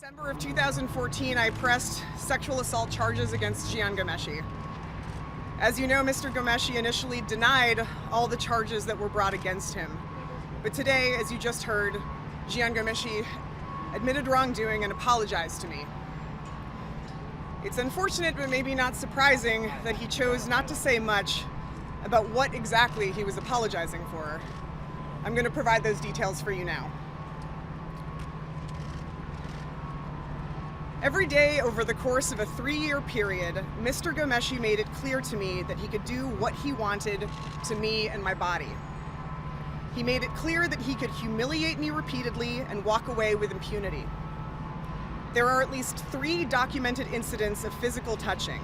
December of 2014, I pressed sexual assault charges against Jian Ghomeshi. As you know, Mr. Ghomeshi initially denied all the charges that were brought against him. But today, as you just heard, Jian Ghomeshi admitted wrongdoing and apologized to me. It's unfortunate, but maybe not surprising, that he chose not to say much about what exactly he was apologizing for. I'm going to provide those details for you now. Every day over the course of a 3-year period, Mr. Ghomeshi made it clear to me that he could do what he wanted to me and my body. He made it clear that he could humiliate me repeatedly and walk away with impunity. There are at least 3 documented incidents of physical touching.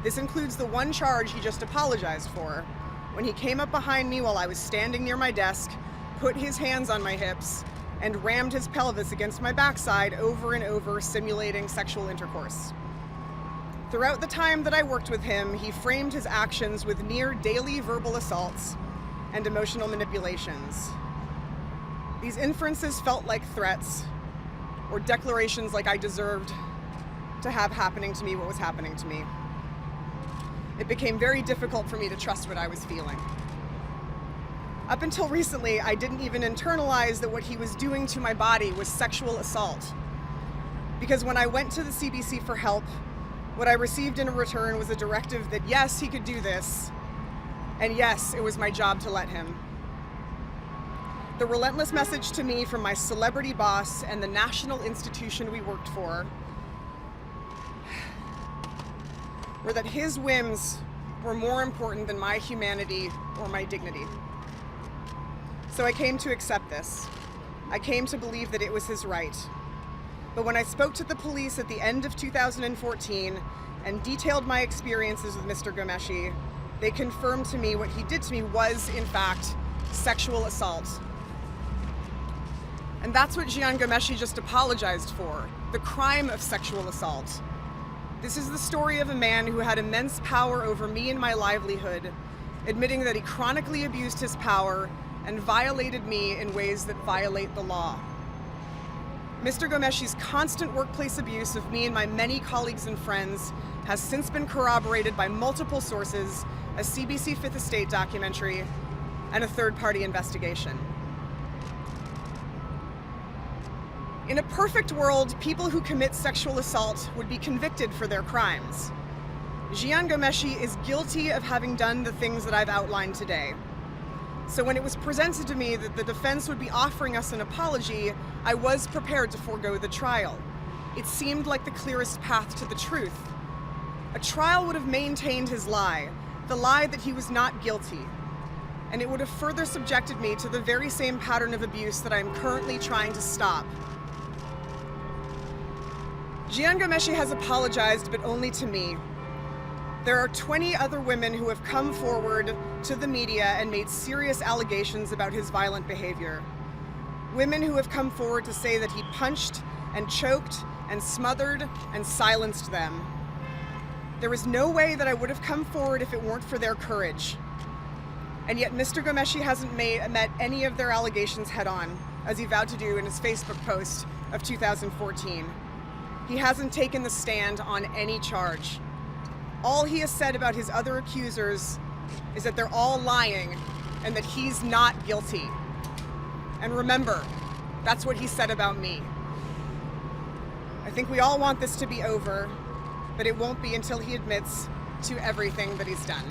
This includes the one charge he just apologized for, when he came up behind me while I was standing near my desk, put his hands on my hips, and rammed his pelvis against my backside over and over, simulating sexual intercourse. Throughout the time that I worked with him, he framed his actions with near daily verbal assaults and emotional manipulations. These inferences felt like threats or declarations like I deserved to have happening to me what was happening to me. It became very difficult for me to trust what I was feeling. Up until recently, I didn't even internalize that what he was doing to my body was sexual assault. Because when I went to the CBC for help, what I received in return was a directive that yes, he could do this, and yes, it was my job to let him. The relentless message to me from my celebrity boss and the national institution we worked for were that his whims were more important than my humanity or my dignity. So I came to accept this. I came to believe that it was his right. But when I spoke to the police at the end of 2014 and detailed my experiences with Mr. Ghomeshi, they confirmed to me what he did to me was, in fact, sexual assault. And that's what Jian Ghomeshi just apologized for, the crime of sexual assault. This is the story of a man who had immense power over me and my livelihood, admitting that he chronically abused his power and violated me in ways that violate the law. Mr. Ghomeshi's constant workplace abuse of me and my many colleagues and friends has since been corroborated by multiple sources, a CBC Fifth Estate documentary, and a third-party investigation. In a perfect world, people who commit sexual assault would be convicted for their crimes. Jian Ghomeshi is guilty of having done the things that I've outlined today. So when it was presented to me that the defense would be offering us an apology, I was prepared to forego the trial. It seemed like the clearest path to the truth. A trial would have maintained his lie, the lie that he was not guilty, and it would have further subjected me to the very same pattern of abuse that I am currently trying to stop. Jian Ghomeshi has apologized, but only to me. There are 20 other women who have come forward to the media and made serious allegations about his violent behavior. Women who have come forward to say that he punched and choked and smothered and silenced them. There is no way that I would have come forward if it weren't for their courage. And yet Mr. Ghomeshi hasn't met any of their allegations head-on, as he vowed to do in his Facebook post of 2014. He hasn't taken the stand on any charge. All he has said about his other accusers is that they're all lying and that he's not guilty. And remember, that's what he said about me. I think we all want this to be over, but it won't be until he admits to everything that he's done.